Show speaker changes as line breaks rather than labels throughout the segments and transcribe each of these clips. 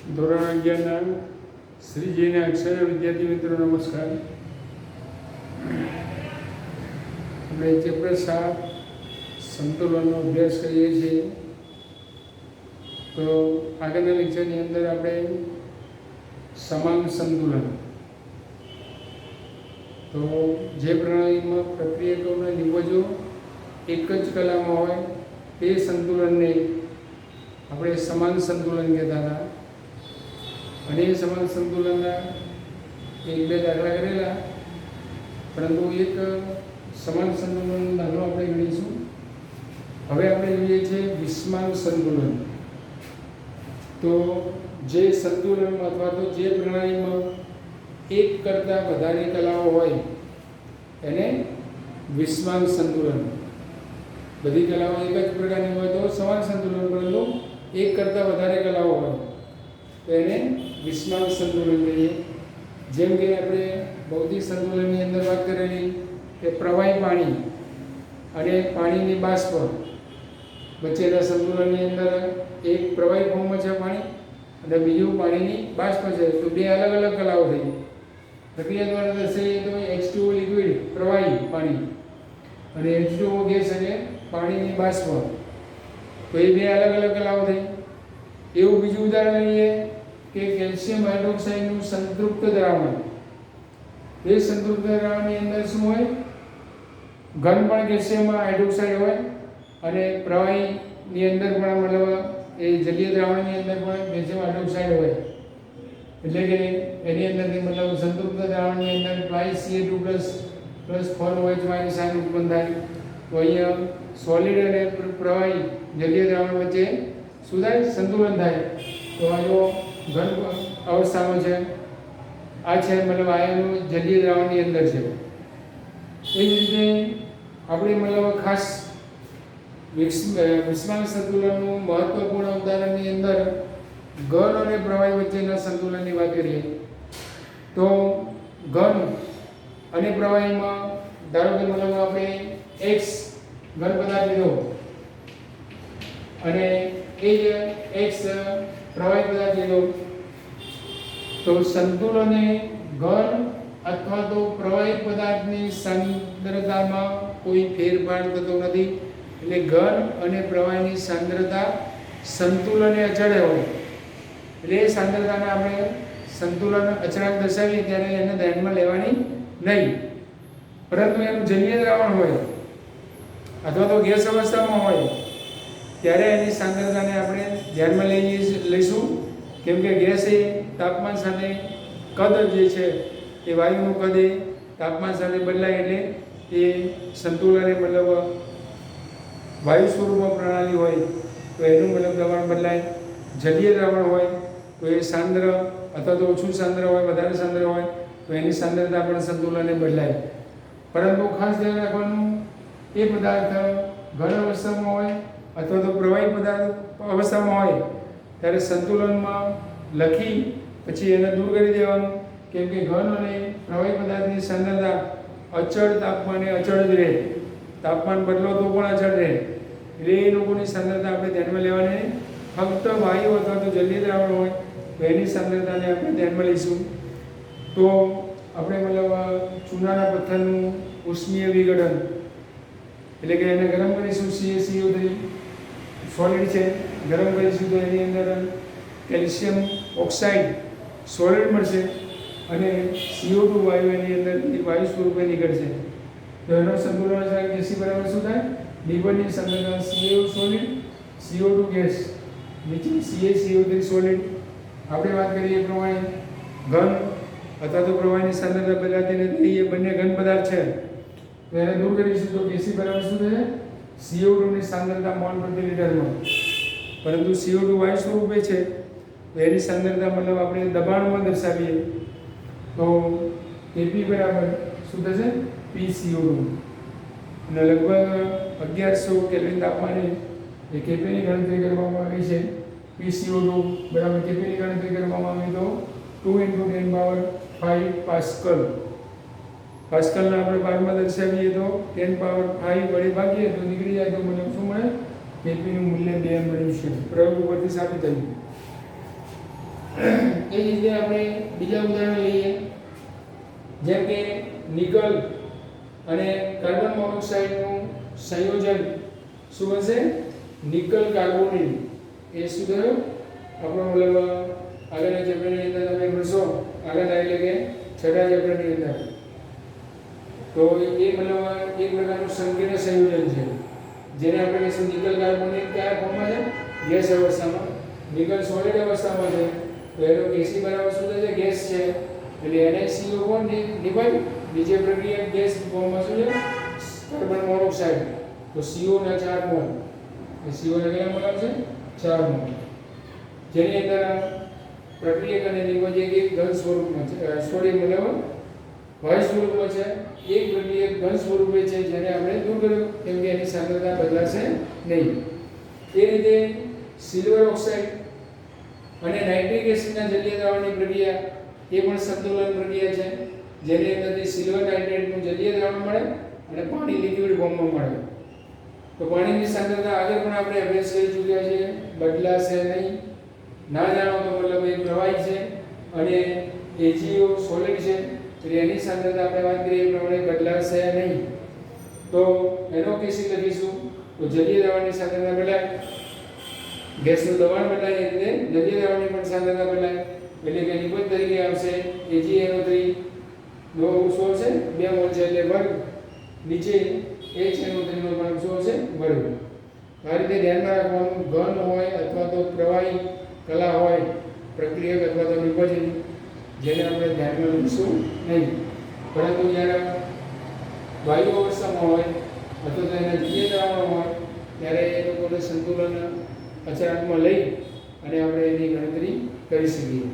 ધોરણ 11ના શ્રીજીના અક્ષર વિદ્યાર્થી મિત્રો નમસ્કાર. આપણે ચેપ્ટર 7 સંતુલનનો અભ્યાસ કરીએ છીએ. તો આગળના લેક્ચરની અંદર આપણે સમાન સંતુલન, તો જે પ્રણાલીમાં પ્રક્રિયકોના નિવજો એક જ કલામાં હોય તે સંતુલનને આપણે સમાન સંતુલન કહેતા હતા. અને એ સમાન સંતુલનના એક બે દાખલા કરેલા, પરંતુ એક સમાન સંતુલન દાખલો આપણે ગણીશું. હવે આપણે જોઈએ છીએ વિષમાન સંતુલન. તો જે સંતુલન અથવા તો જે પ્રણાલીમાં એક કરતાં વધારે કલાઓ હોય એને વિષમાન સંતુલન. બધી કલાઓ એક જ પ્રકારની હોય તો સમાન સંતુલન, પરંતુ એક કરતાં વધારે કલાઓ હોય તો એને વિષમાન સંતુલન કહીએ. જેમ કે આપણે ભૌતિક સંતુલનની અંદર વાત કરેલી કે પ્રવાહી પાણી અને પાણીની બાષ્પ વચ્ચેના સંતુલનની અંદર એક પ્રવાહી ફોર્મમાં છે પાણી અને બીજું પાણીની બાષ્પ છે. તો બે અલગ અલગ કલાઓ થઈ. પ્રક્રિયા દ્વારા થશે તો H2O લિક્વિડ પ્રવાહી પાણી અને H2O ગેસ એટલે પાણીની બાષ્પ. તો એ બે અલગ અલગ કલાઓ થઈ. એવું બીજું ઉદાહરણ લઈએ કે કેલ્શિયમ હાઇડ્રોક્સાઇડનું સંતૃપ્ત દ્રાવણ. એ સંતૃપ્ત દ્રાવણની અંદર શું હોય? ઘન પણ કેલ્શિયમ હાઇડ્રોક્સાઇડ હોય અને પ્રવાહીની અંદર પણ મતલબ એ જલીય દ્રાવણની અંદર પણ કેલ્શિયમ હાઇડ્રોક્સાઇડ હોય. એટલે કે એની અંદરથી મતલબ સંતૃપ્ત દ્રાવણની અંદર Ca2 પ્લસ 4OH આયન ઉત્પન્ન થાય. તો અહીંયા સોલિડ અને પ્રવાહી જલીય દ્રાવણ વચ્ચે શું થાય? સંતુલન થાય. તો આ જો ઘન અવસ્થામાં છે, આ છે મતલબ આયનો જલીય દ્રાવણની અંદર છે. એ જ રીતે આપણે મતલબ ખાસ વિષમાન સંતુલનનું મહત્વપૂર્ણ ઉદાહરણની અંદર ઘન અને પ્રવાહી વચ્ચેના સંતુલનની વાત કરીએ. તો ઘન અને પ્રવાહીમાં ધારો કે મતલબ આપણે X ઘન પદાર્થ લીધો અને એ જ X પ્રવાહી પદાર્થ લીધો, તો સંતુલને ઘન અથવા તો પ્રવાહી પદાર્થની સાંદ્રતામાં કોઈ ફેરફાર થતો નથી. એટલે ઘન અને પ્રવાહીની સાંદ્રતા સંતુલને અચળ હોય. એટલે એ સાંદ્રતાને આપણે સંતુલન અચળાંક દર્શાવીએ ત્યારે એને ધ્યાનમાં લેવાની નહીં. પરંતુ એનું જલીય દ્રાવણ હોય અથવા તો ગેસ અવસ્થામાં હોય ત્યારે એની સાંદ્રતાને આપણે ધ્યાનમાં લઈશું. કેમ કે ગેસ એ તાપમાન સાથે કદ જે છે એ વાયુનું કદ એ તાપમાન સાથે બદલાય એટલે એ સંતુલન મતલબ વાયુ સ્વરૂપમાં પ્રણાલી હોય તો એનું મતલબ દ્રાવણ બદલાય. જલીય દ્રાવણ હોય તો એ સાંદ્ર અથવા તો ઓછું સાંદ્ર હોય, વધારે સાંદ્ર હોય તો એની સાંદ્રતા પણ સંતુલને બદલાય. પરંતુ ખાસ ધ્યાન રાખવાનું, એ પદાર્થ ઘન અવસ્થામાં હોય અથવા તો પ્રવાહી પદાર્થ અવસ્થામાં હોય ત્યારે સંતુલનમાં લખી પછી એને દૂર કરી દેવાનું. કેમ કે ઘન અને પ્રવાહી પદાર્થની સાંદ્રતા અચળ તાપમાને અચળ જ રહે. તાપમાન બદલો તો પણ અચળ રહે. એટલે એ લોકોની સાંદ્રતા આપણે ધ્યાનમાં લેવાની. ફક્ત વાયુ અથવા તો જલીય દ્રાવણ હોય તો એની સાંદ્રતાને આપણે ધ્યાનમાં લઈશું. તો આપણે મતલબ ચૂનાના પથ્થરનું ઉષ્મીય વિઘટન એટલે કે એને ગરમ કરીશું. CaCO3 સોલિડ છે, ગરમ કરીશું તો એની અંદર કેલ્શિયમ ઓક્સાઇડ સોલિડ મળશે અને CO2 વાયુ એની અંદર વાયુ સ્વરૂપે નીકળશે. તો એનો સંતુલન અચળાંક Kc બરાબર શું થાય? D1ની સાંદ્રતા Ca સોલિડ, CO2 ગેસ, નીચે CaCO3 સોલિડ. આપણે વાત કરીએ એ પ્રમાણે ઘન અથવા તો પ્રવાહીની સાંદ્રતા બદલાતી નથી. એ બંને ઘન પદાર્થ છે તો એને દૂર કરીશું તો Kc બરાબર શું થશે? CO2 ની સાંદ્રતા મોલ પ્રતિ લિટરમાં. પરંતુ CO2 વાયુ સ્વરૂપે છે તો એની સાંદ્રતા મતલબ આપણે દબાણમાં દર્શાવીએ તો Kp બરાબર શું થશે? PCO2. અને લગભગ 1100 કેલ્વિન તાપમાને એ Kpની ગણતરી કરવામાં આવી છે. PCO2 બરાબર Kpની ગણતરી કરવામાં આવી તો 2 × 10⁵ પાસ્કલ. પાસ્કલને આપણે બારમાં દર્શાવીએ તો 10⁵ વડે ભાગીએ તો નીકળી જાય તો મતલબ શું મળે? Kpનું મૂલ્ય 2 મળ્યું છે. પ્રયોગ ઉપરથી સાબિત થયું. એ જ રીતે આપણે બીજા ઉદાહરણ લઈએ, જેમ કે નિકલ અને કાર્બન મોનોક્સાઇડનું સંયોજન શું બનશે? Nickel carbonyl. એ શું થયું? આપણો મતલબ આગળના ચેપ્ટરની અંદર તમે ભણશો, આગળના એટલે કે છઠ્ઠા ચેપ્ટરની અંદર. તો એ મતલબ એક પ્રકારનું સંકીર્ણ સંયોજન છે, જેને આપણે કહીશું નિકલ કાર્બોનેટ. કયા ફોર્મમાં છે? ગેસ અવસ્થામાં. નિકલ સોલિડ અવસ્થામાં છે, તો એનો Kc બરાબર શું થશે? ગેસ છે, એટલે NaCO કોણ નિભાય? બીજી પ્રક્રિયા ગેસ ફોર્મમાં શું છે? Carbon monoxide. તો CO ના 4 મોલ, એ CO ના કેટલા મોલ આવશે? 4 મોલ, જેની અંદર પ્રક્રિયક અને નિપજ એક ઘન સ્વરૂપમાં છે. સોડિયમ મતલબ વાયુ સ્વરૂપમાં છે. એક પ્રક્રિયક ઘન સ્વરૂપે છે, જેને આપણે દૂર કર્યું કેમ કે એની સાંદ્રતા બદલાશે નહીં. એ રીતે સિલ્વર ઓક્સાઇડ અને નાઇટ્રિક એસિડના જલીય દ્રાવણની પ્રક્રિયા એ પણ સંતુલન પ્રક્રિયા છે, જેની અંદરથી સિલ્વર નાઇટ્રેટનું જલીય દ્રાવણ મળે અને પાણી લિક્વિડ ફોર્મમાં મળે. તો પાણીની સાંદ્રતા આગળ પણ આપણે અભ્યાસ કરી ચૂક્યા છીએ, બદલાશે નહીં. ના જાણો તો મતલબ એ પ્રવાહી છે અને HCO સોલિડ છે, તો એની સાંદ્રતા આપણે વાત કરીએ એ પ્રમાણે બદલાશે નહીં. તો એનો કેસી લખીશું તો જલીય દ્રાવણની સાંદ્રતા બદલાય, ગેસનું દબાણ બદલાય, એ રીતે જલીય દ્રાવણની પણ સાંદ્રતા બદલાય. એટલે કે નિપજ તરીકે આવશે AgNO3 નો શું છે? 2 મોલ છે એટલે વર્ગ, નીચે HNO3 નો પણ શું છે? વર્ગ. આ રીતે ધ્યાનમાં રાખવાનું, ઘન હોય અથવા તો પ્રવાહી કલા હોય, પ્રક્રિયક અથવા તો નિપજ, જેને આપણે ધ્યાનમાં લઈશું નહીં. પરંતુ જ્યારે વાયુ અવસ્થામાં હોય અથવા તો એના જલીય દ્રાવણો હોય ત્યારે એ લોકોને સંતુલન અચળાંકમાં લઈ અને આપણે એની ગણતરી કરી શકીએ.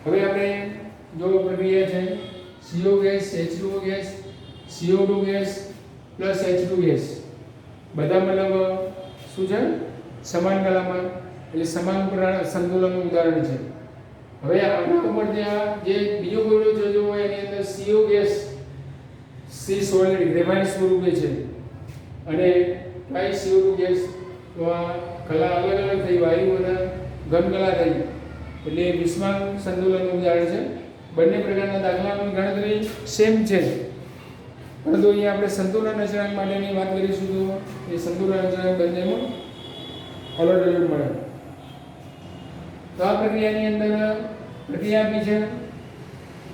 હવે આપણે જો પ્રક્રિયા છે CO gas, H2O gas, CO2 gas plus H2 gas, બધા મતલબ શું છે? સમાન કલામાં, એટલે સમાન સંતુલનનું ઉદાહરણ છે. હવે આના ઉપર જે બીજો કોયડો જોજો હોય એની અંદર CO gas C solid graphite સ્વરૂપે છે અને ટ્રાઈ CO2 ગેસ, તો આ કલા અલગ અલગ થઈ, વાયુ અને ઘન કલા થઈ, એટલે વિસ્માન સંતુલનનું ઉદાહરણ છે. બંને પ્રકારના દાખલાઓની ગણતરી સેમ છે, પરંતુ અહીંયા આપણે સંતુલન અચળાંક માટેની વાત કરીશું તો એ સંતુલન અચળાંક બંનેમાં અલગ અલગ મળે. તો આ પ્રક્રિયાની અંદર પ્રક્રિયા આપી છે,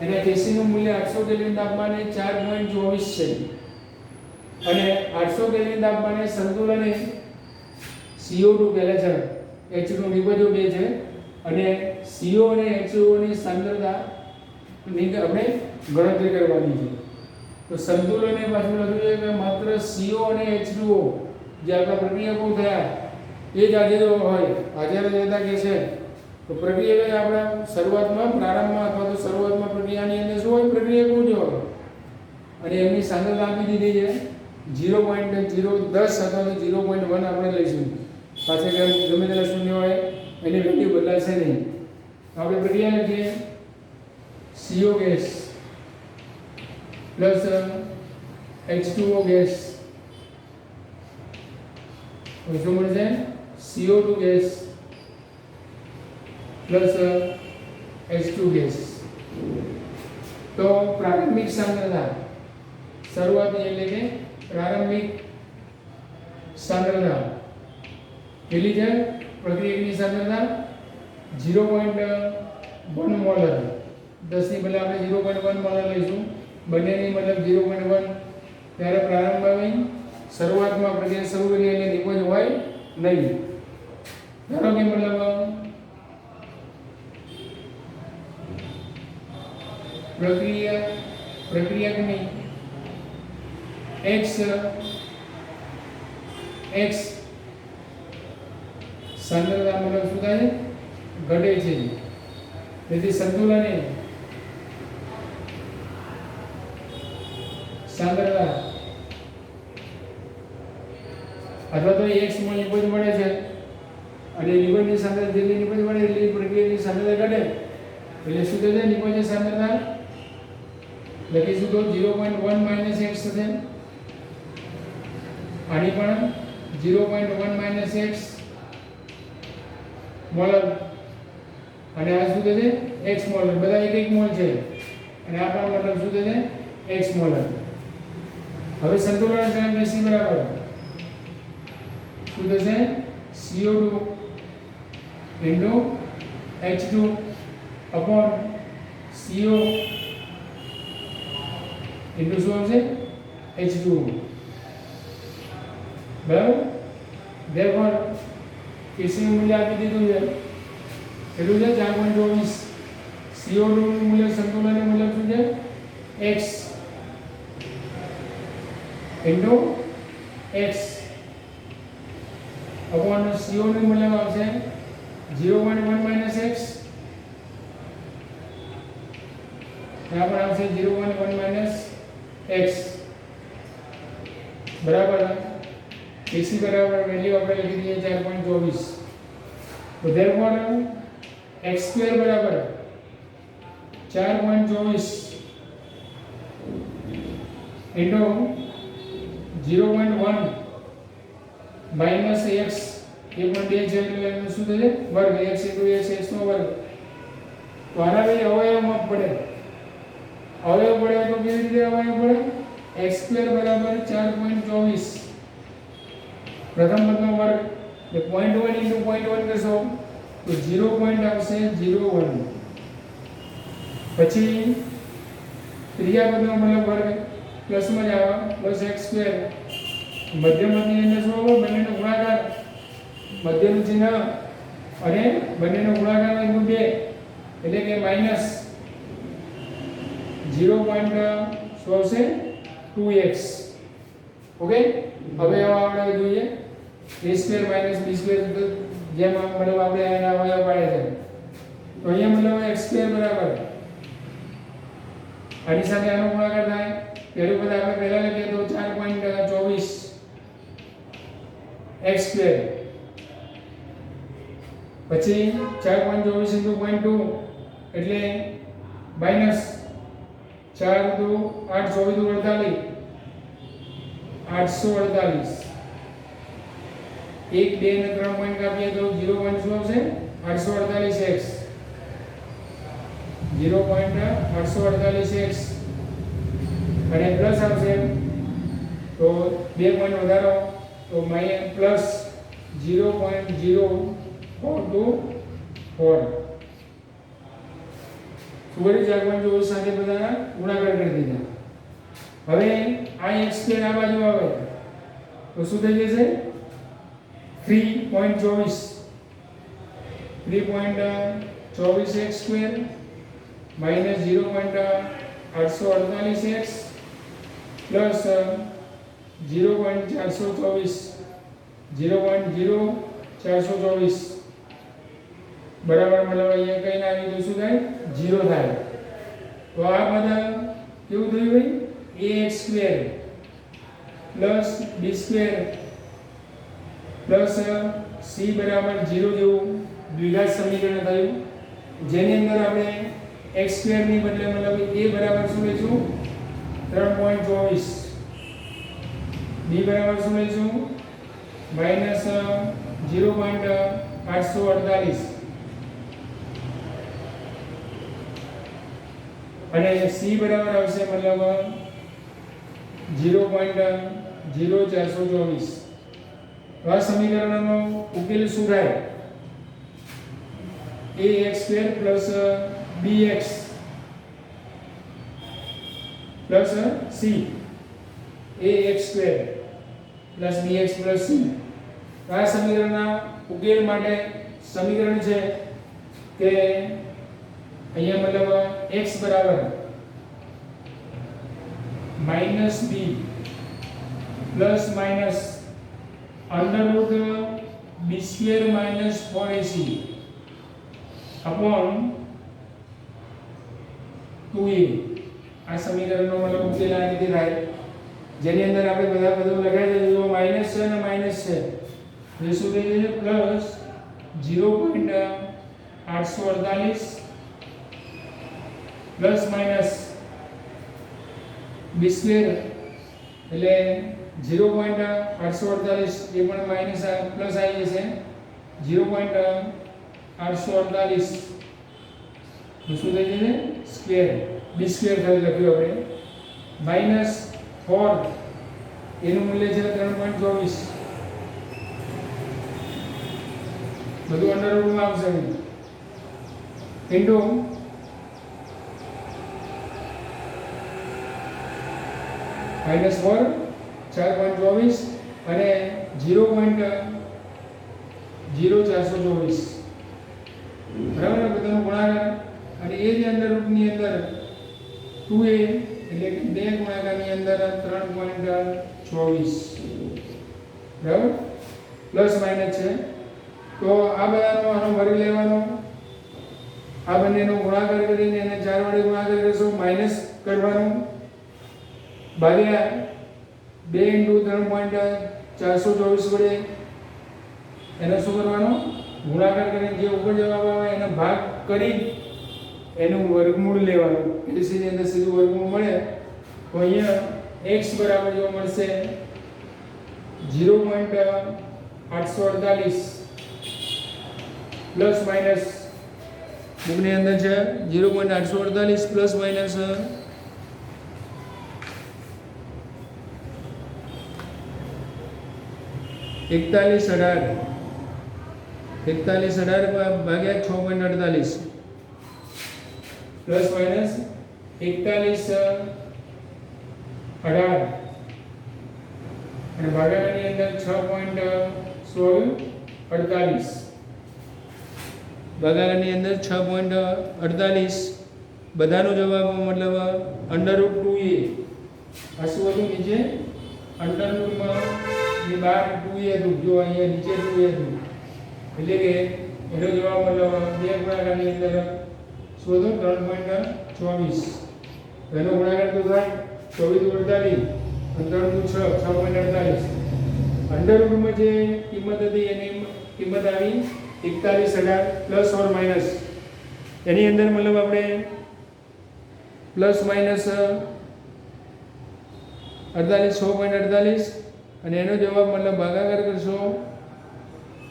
અને કેસીનું મૂલ્ય 800 કેલ્વિન તાપમાને 4.24 છે, અને 800 કેલ્વિન તાપમાને સંતુલને CO2 પહેલા છે, H2 નિપજો 2 છે, અને CO અને H2O ની સાંદ્રતા ની આપણે ગણતરી કરવાની છે. તો સંતુલને પાછું લખ્યું છે કે માત્ર CO અને H2O જે આપણા પ્રક્રિયકો થયા એ જ હાજર હોય, હાજર રહેતા કે છે. તો પ્રક્રિયક આપણા શરૂઆતમાં, પ્રારંભમાં અથવા તો શરૂઆતમાં પ્રક્રિયાની અંદર શું હોય? પ્રક્રિયકો જ હોય, અને એમની સાંદ્રતા આપી દીધી છે 0.010 અથવા તો 0.1 આપણે લઈશું. પાછળ ગમે તેટલા શૂન્ય હોય એની વેલ્યુ બદલાશે નહીં. આપણે પ્રક્રિયા લખીએ CO gas plus H2O gas, શું મળશે? CO2 gas plus H2 gas. તો પ્રારંભિક સાંદ્રતા, શરૂઆતની એટલે કે પ્રારંભિક સાંદ્રતા કેટલી છે? પ્રક્રિયકની સાંદ્રતા 0.1 મોલર, 10 ની બદલે આપણે 0.1 મોલર લઈશું. બંનેની મતલબ 0.1. ત્યારે પ્રારંભમાં શરૂઆતમાં પ્રક્રિયા શરૂ કરી એટલે નિપજ હોય નહીં. ધારો કે મતલબ પ્રક્રિયકની x સાંદ્રતા મતલબ શું થાય? ઘટે છે. તેથી સંતુલને સાંદ્રતા અથવા તો x માં નિપજ મળે છે અને નિપજની સાંદ્રતા જેટલી નિપજ મળે એટલી પ્રક્રિયાની સાંદ્રતા ઘટે, એટલે શું થશે? નિપજની સાંદ્રતા લખીશું તો 0.1 - x થશે. આની પણ 0.1 - x મોલર, અને આ શું થશે x મોલર, બધા એક એક મોલ છે અને આપણો મતલબ શું થશે x મોલર. હવે સંતુલન સંયોજન C બરાબર શું થશે CO2 into H2 upon CO into શું આવશે H2. બરાબર. therefore KC નું મૂલ્ય આપી દીધું છે એટલું છે 4.24. CO2 નું મૂલ્ય સંતુલનનું મૂલ્ય શું છે x into x upon CO નું મૂલ્ય આવશે 0.1 x. यहाँ पर आपसे 0.1 x बराबर AC बराबर वैल्यू આપણે લખી દઈએ 4.24. તો therefore x સ્ક્વેર બરાબર 4.24 into 0.1 minus x એ પણ 2 છે એટલે એનું શું થશે વર્ગ x into x નો વર્ગ. તો આના બે અવયવમાં પડે અવયવ પડે તો કેવી રીતે અવયવ પડે x સ્ક્વેર બરાબર 4.24 પ્રથમ પદનો વર્ગ એટલે 0.1 into 0.1 કરશો તો 0 પોઈન્ટ આવશે 0.1 પછી ત્રીજા પદનો મતલબ વર્ગ પ્લસમાં જ આવે પ્લસ x સ્ક્વેર મધ્યમાંથી એને શું આવે બંનેનો ગુણાકાર મધ્યનું ચિહ્ન અને બંનેનો ગુણાકાર into 2 એટલે કે માઈનસ 0.2x. ઓકે હવે આપણે જોઈએ a square minus b square જેમ મતલબ આપણે આના અવયવ પાડે છે તો અહીંયા મતલબ x સ્ક્વેર બરાબર આની સાથે આનો ગુણાકાર થાય પહેલું પદ આપણે પહેલા લખીએ તો 4.24 x સ્ક્વેર પછી 4.24 into 0.2 એટલે માઈનસ 4 2 8 24 48 848 1 2 ને 3 પોઈન્ટ કાપીએ તો 0.2 આવશે 848x 0.848x અને પ્લસ આવશે તો 2 પોઈન્ટ વધારો તો માઈનસ પ્લસ 0.0424 સુવરી 4.24 સાથે બધાના ગુણાકાર કરી દીધા. હવે આ x સ્ક્વેર આ બાજુ આવે તો શું થઈ જશે 3.24 3.24x square minus 0.848x plus 0.424 0.0424 બરાબર મતલબ અહીંયા કઈ ના આવી તો શું થાય 0 થાય. તો આ બધા કેવું થયું ભાઈ ax square plus b square plus c બરાબર 0 જેવું દ્વિઘાત સમીકરણ થયું જેની અંદર આપણે x સ્ક્વેર ની બદલે મતલબ a બરાબર શું લઈશું 3.24 b બરાબર શું લઈશું માઈનસ 0.848 અને c બરાબર આવશે મતલબ 0.0424. આ સમીકરણનો ઉકેલ શું થાય ax square plus bx plus c ax square plus bx plus c. આ સમીકરણના ઉકેલ માટે સમીકરણ છે કે અહીંયા મતલબ x બરાબર minus b plus minus under route b square minus 4ac upon 2a. આ સમીકરણનો મતલબ ઉકેલ આ રીતે થાય જેની અંદર આપણે બધા બધું લગાવી દઈએ જો માઈનસ છે અને માઈનસ છે તો શું થઈ જશે plus 0.848 plus minus b square એટલે 0.848 એ પણ માઈનસ પ્લસ આવી જશે 0.848 તો શું થઈ જશે સ્ક્વેર બી સ્ક્વેર થઈ લખ્યું આપણે -4 એનું મૂલ્ય છે 3.24 બધું અંડર રૂટમાં આવશે ઇન્ટુ -4 4.24 અને 0.0424 બરાબર ને બધાનો ગુણાકાર અને એ જે અંડર રૂટની અંદર 2a એટલે કે 2 ગુણાકારની અંદર 3.24 બરાબર પ્લસ માઇનસ છે તો આ બધાનો આનો વર્ગ લેવાનો આ બંનેનો ગુણાકાર કરીને એને 4 વડે ગુણાકાર કરશો માઇનસ કરવાનું ભાગ્યા 2 × 3.424 વડે એનો શું કરવાનો ગુણાકાર કરીને જે ઉપર જવાબ આવે એનો ભાગ કરી એનું વર્ગમૂળ લેવાનું એટલે સીધી અંદર સીધું વર્ગમૂળ મળે તો અહીંયા x બરાબર જોવા મળશે 0.848 પ્લસ માઇનસ બુકની અંદર છે 0.848 પ્લસ માઇનસ 4118 ભાગ્યા 6.48 પ્લસ માઇનસ 4118 અને ભાગાકારની અંદર 6.1648 ભાગાકારની અંદર 6.48 બધાનો જવાબ મતલબ √2a આ શું હતું નીચે અંડરરૂટમાં ની બહાર 2a હતું જો અહીંયા નીચે 2a હતું એટલે કે એનો જવાબ મતલબ 2 ગુણાકારની અંદર શું હતું 3.24 એનો ગુણાકાર તો થાય 24 48 6.48 અંડરરૂટમાં જે કિંમત હતી એની કિંમત આવી 4118 પ્લસ ઓર માઇનસ એની અંદર મતલબ આપણે પ્લસ માઇનસ 6.48 અને એનો જવાબ મતલબ ભાગાકાર કરશો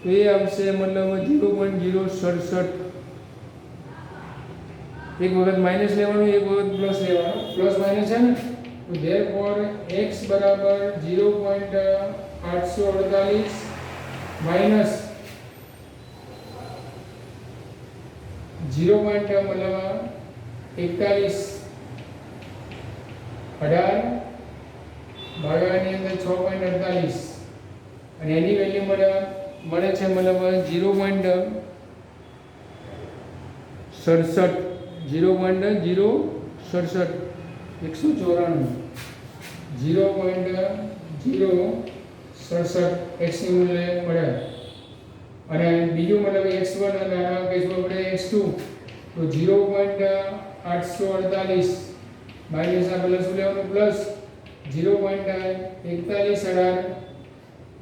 તો એ આવશે મતલબ 0.067 એક વખત માઇનસ લેવાનું એક વખત પ્લસ લેવાનું પ્લસ માઇનસ છે ને તો ધેરફોર x બરાબર 0.848 માઇનસ 0. મતલબ 4118 ભાગાની અંદર 6.48 અને એની વેલ્યુ મળે છે મતલબ 0.67 0.067 194 x ની મૂલ્ય મળે અને બીજું મતલબ x1 અને આના કેસમાં આપણે x2 તો 0.848 માઈનસ આ પ્લસ લેવાનું પ્લસ 0.4118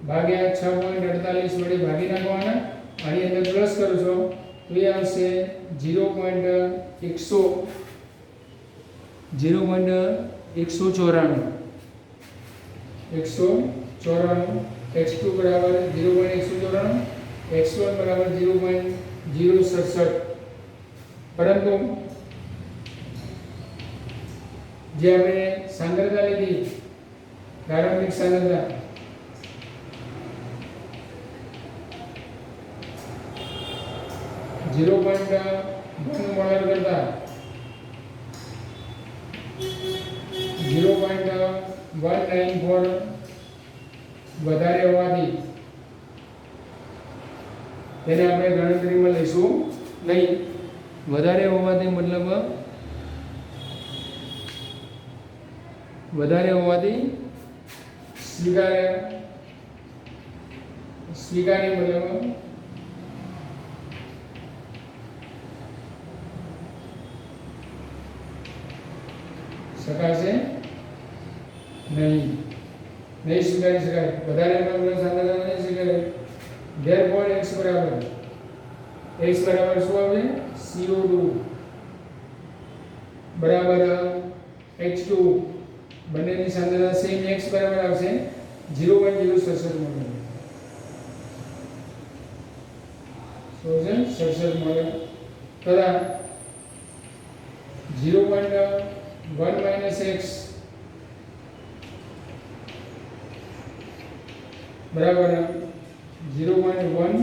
ભાગ્યા 6.48 વડે ભાગી નાખવાના આની અંદર પ્લસ કરો છો તો એ આવશે 0.194 x2 બરાબર 0.194 x1 બરાબર 0.067 પરંતુ જે આપણે સાંદ્રતા લીધી પ્રારંભિક સાંદ્રતા મોલાર કરતા 0.194 વધારે હોવાથી તેને આપણે ગણતરીમાં લઈશું નહીં વધારે હોવાથી મતલબ વધારે હોવાથી સ્વીકાર્ય મતલબ શકાશે નહીં સ્વીકારી શકાય વધારે સાંદ્રતા નહીં સ્વીકારે ધેરફોર x બરાબર શું આવશે CO2 બરાબર H2 બંનેની સાંદ્રતા સેમ x બરાબર આવશે 0.067 મળે તથા 0.1 માઇનસ x બરાબર 0.1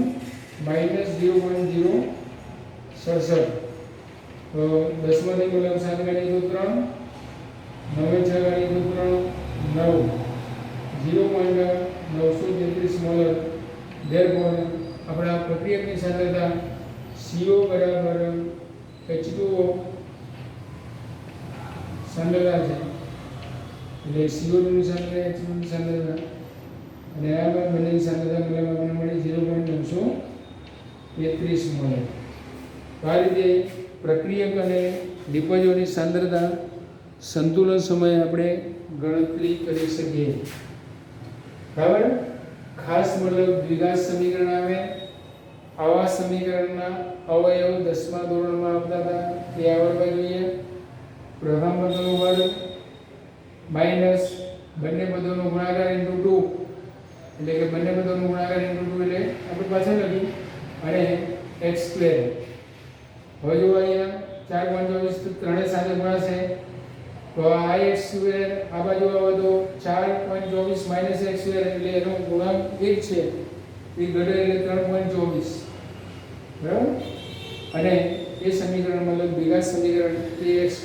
માઇનસ 0.067. તો 10 માંથી મતલબ 7 ગણી તો 3, 9 6 ગણી તો 3 9 0.933 મોલર. ધેરફોર આપણા પ્રક્રિયકની સાંદ્રતા CO બરાબર H2O સાંદ્રતા છે, એટલે CO2 ની સાંદ્રતા H2O ની સાંદ્રતા અને આ બંનેની સાંદ્રતા મતલબ આપણને મળી 0.933 મોલર. આ રીતે પ્રક્રિયક અને લિપિડોની સાંદ્રતા સંતુલન સમયે આપણે ગણતરી કરી શકીએ. બરાબર. ખાસ મતલબ દ્વિઘાત સમીકરણ આવે, આવા સમીકરણના અવયવ 10મા ધોરણમાં આવતા હતા તે આવડવા જોઈએ. પ્રથમ પદનો વર્ગ માઈનસ બંને પદોનો ગુણાકાર * 2, એટલે કે બંને પદોનો ગુણાકાર * 2 એટલે આપણે પાછળ લખ્યું અને x². હવે જો અહીંયા 4 * 25 ત્રણે સાથે ગુણાશે તો આ x² આ બાજુ આવે તો 4.24 - x² એટલે એનો ગુણાંક 1 છે, એ ઘટે એટલે 3.24. બરાબર. અને એ સમીકરણ મતલબ દ્વિઘાત સમીકરણ ax²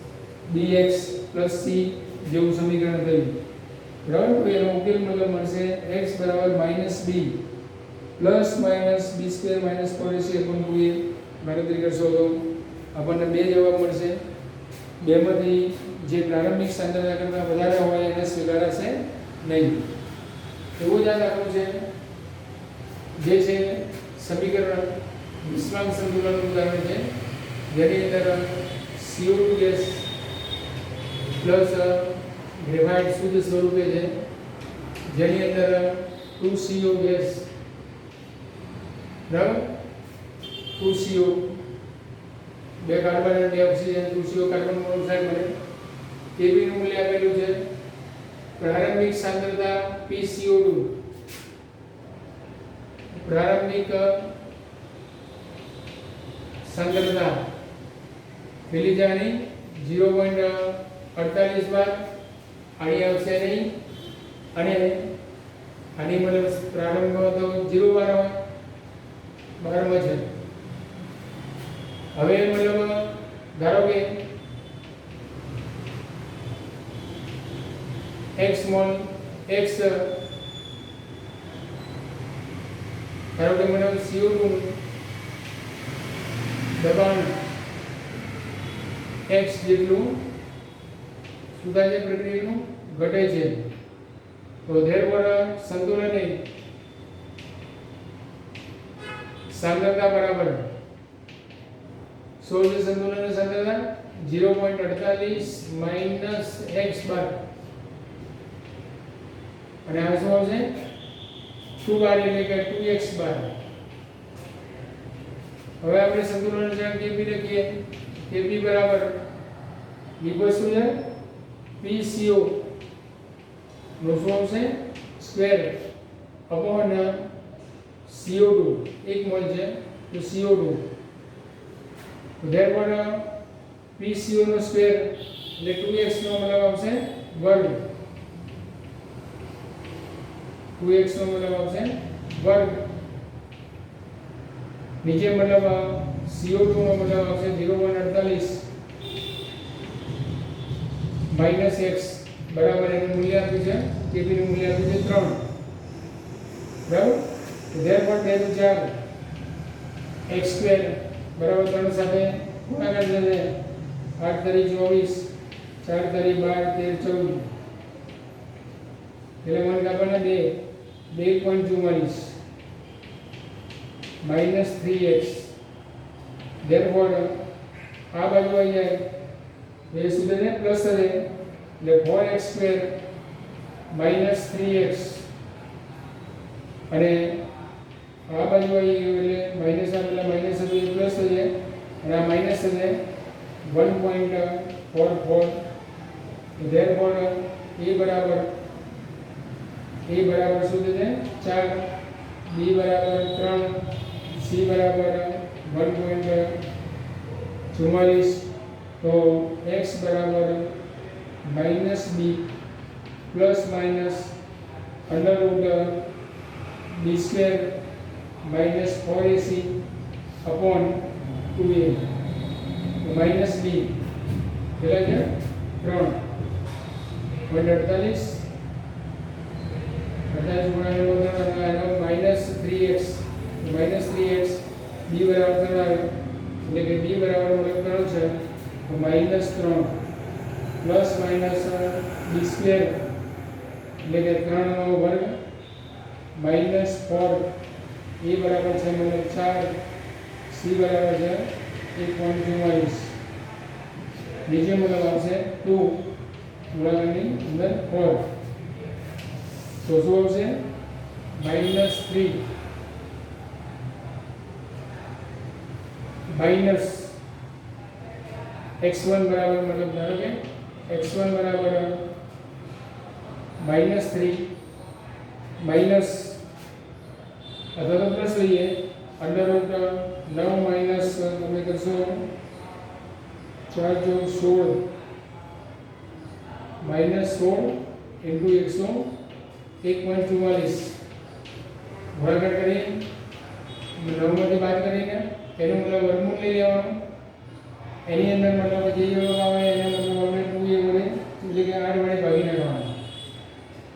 - bx + c જેવું સમીકરણ થયું. બરાબર. તો એનો ઉકેલ મતલબ મળશે x = -b ± b² - 4ac/2a. ગણતરી કરશો તો આપણને બે જવાબ મળશે. બેમાંથી જે પ્રારંભિક સાંદ્રતા કરતાં વધારે હોય એને સ્વીકારાશે નહીં. એવું જ યાદ રાખવું છે. જે છે સમીકરણ વિસ્માન સંતુલનનું ઉદાહરણ છે, જેની અંદર CO2 ગેસ પ્લસ ગ્રેફાઇટ શુદ્ધ સ્વરૂપે છે, જેની અંદર 2CO ગેસ બરાબર 2CO બે કાર્બન અને બે ઓક્સિજન 2CO કાર્બન મોનોક્સાઇડ બને. Kb નું મૂલ્ય આપેલું છે. પ્રારંભિક સાંદ્રતા PCO2 પ્રારંભિક સાંદ્રતા પેલી જાણી 0.48 બાર આની આવશે નહીં, અને આની મતલબ પ્રારંભ તો 0 બાર હોય, 12 માં છે. હવે મતલબ ધારો કે x મોલ x ધારો કે મતલબ CO2 દબાણ x જેટલું શું થાય છે, પ્રક્રિયાનું ઘટે છે. તો ધેરફોર સંતુલનની સાંદ્રતા બરાબર સંતુલનની સાંદ્રતા 0.48 - x બાર, અને આ શું આવશે 2 બાર એટલે કે 2x બાર. હવે આપણે સંતુલન અચળાંક Kb લખીએ. Kb બરાબર લિપિડ શું છે PCO નો શું આવશે સ્ક્વેર અપોન CO2 1 મોલ છે તો CO2. ધેરફોર PCO નો સ્ક્વેર એટલે 2x નો મતલબ આવશે વર્ગ, 2x નો મતલબ આવશે વર્ગ. નીચે મતલબ CO2 નો મતલબ આવશે 0.48 - x બરાબર એનું મૂલ્ય આપ્યું છે, Kb નું મૂલ્ય આપ્યું છે 3. બરાબર. ધેરફોર 2 * 4 x² બરાબર 3 સાથે ગુણાકાર થશે 8 * 24 4 * 12 13 14 એટલે મને આપણને 2.44 - 3x. ધેરફોર આ બાજુ આવી જાય બે સુધી પ્લસ થશે એટલે 4x² - 3x, અને આ બાજુ આવી ગયું એટલે માઈનસ આપેલા માઈનસ હતું એ પ્લસ થશે, અને આ માઈનસ થશે 1.44. ધેરફોર a બરાબર શું થશે 4, b બરાબર 3, c બરાબર 1.44, તો x બરાબર minus B plus minus under root B square minus 4ac upon 2a તો માઇનસ બી કેટલા છે 3.48 ગુણ્યા માઇનસ 3x બી બરાબર 3 આવ્યો એટલે કે બી બરાબર મતલબ કરો છે તો માઇનસ 3 પ્લસ માઇનસ બી સ્ક્વેર એટલે કે 3 નો વર્ગ માઇનસ 4 એ બરાબર છે મતલબ 4 સી બરાબર છે 1.44 નીચે મતલબ આવશે 2 ગુણાકારની અંદર 4 તો શું આવશે માઇનસ 3 માઇનસ x1 બરાબર મતલબ ધારો કે x1 બરાબર માઇનસ 3 માઇનસ અથવા તો પ્લસ લઈએ અંડર રૂટ 9 માઇનસ તમે કરશો 4 + 16 માઇનસ 16 ઇન્ટુ 101.44 ભાગાકાર કરીએ 9 માંથી બાદ કરીને એનું મતલબ વર્ગમૂળ લઈ લેવાનું એની અંદર મતલબ જે આવે એને મતલબ આપણે 2a વડે એટલે કે 8 વડે ભાગી નાખવાનું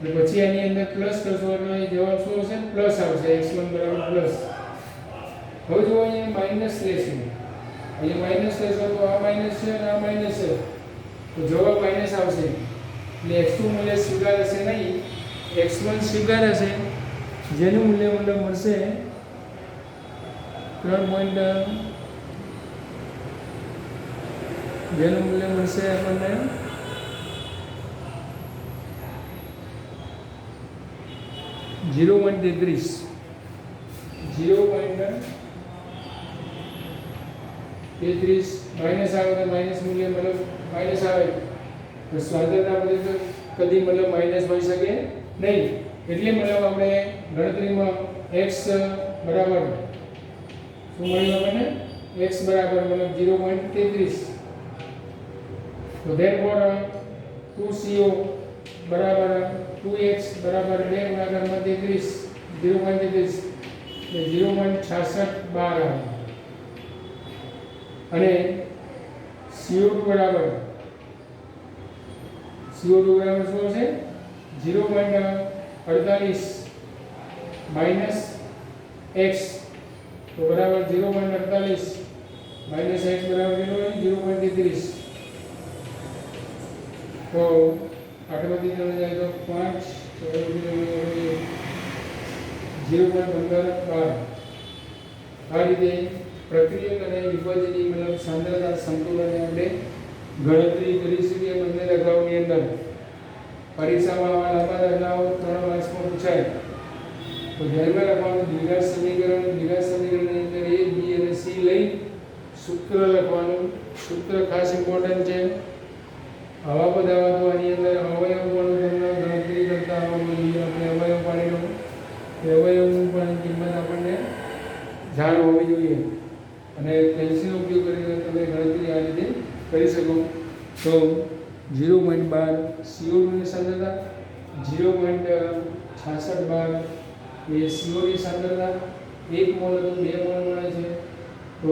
અને પછી એની અંદર પ્લસ કરશો એટલે જવાબ શું આવશે પ્લસ આવશે x1 બરાબર પ્લસ હવે જો અહીંયા માઇનસ લેશું અહીંયા માઇનસ લેશો તો આ માઇનસ છે અને આ માઇનસ છે તો જવાબ માઇનસ આવશે એટલે x2 મૂલ્ય સ્વીકારાશે નહીં x1 સ્વીકારાશે જેનું મૂલ્ય મતલબ મળશે 3. જેનું મૂલ્ય મળશે આપણને 0.33 માઇનસ આવે તો માઇનસ મૂલ્ય મતલબ માઇનસ આવે તો સાંદ્રતા બધી તો કદી મતલબ માઇનસ હોઈ શકે નહીં એટલે મતલબ આપણે ગણતરીમાં x બરાબર શું મળ્યું આપણને x બરાબર મતલબ 0.33 તો therefore 2CO બરાબર 2x બરાબર 2 ગુણાકારમાં 33 0.33 એટલે 0.66 બાર આવે અને CO2 બરાબર શું હશે 0.48 માઇનસ x તો બરાબર 0.48 માઇનસ x બરાબર કેટલું 0.33 તો આટલાથી તમે જાય તો 5 તો 0.15 આ રીતે પ્રક્રિયક અને વિભાજનની મતલબ સાંદ્રતા સંતુલનને આપણે ગણતરી કરી શકીએ બંને દાખલાઓની અંદર પરીક્ષામાં આવા લાંબા દાખલાઓ 3 માર્ક્સમાં પૂછાય તો ધ્યાનમાં રાખવાનું દ્વિઘાત સમીકરણની અંદર a b અને c લઈ સૂત્ર લખવાનું સૂત્ર ખાસ ઇમ્પોર્ટન્ટ છે આવા બધા તો આની અંદર અવયવ પણ ગણતરી કરતા આવડવું આપણે અવયવ પાડી લો એ અવયવની પણ કિંમત આપણને જાણ હોવી જોઈએ અને પેન્સિલનો ઉપયોગ કરીને તમે ગણતરી આ રીતે કરી શકો તો 0.12 CO2 ની સાંદ્રતા 0.66 બાર એ CO ની સાંદ્રતા 1 મોલ તો 2 મોલ મળે છે તો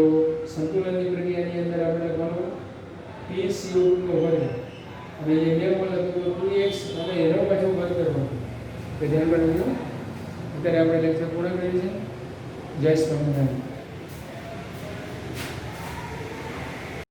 સંતુલનની પ્રક્રિયાની અંદર આપણે લખવાનું PCO2 નો વર્ગ અને એ 2 મોલ તો 2x અને એનો પાછો વર્ગ કરવાનો તો ધ્યાન રાખજો અત્યારે આપણે લેક્ચર પૂર્ણ કરીએ છીએ જય સ્વામિનારાયણ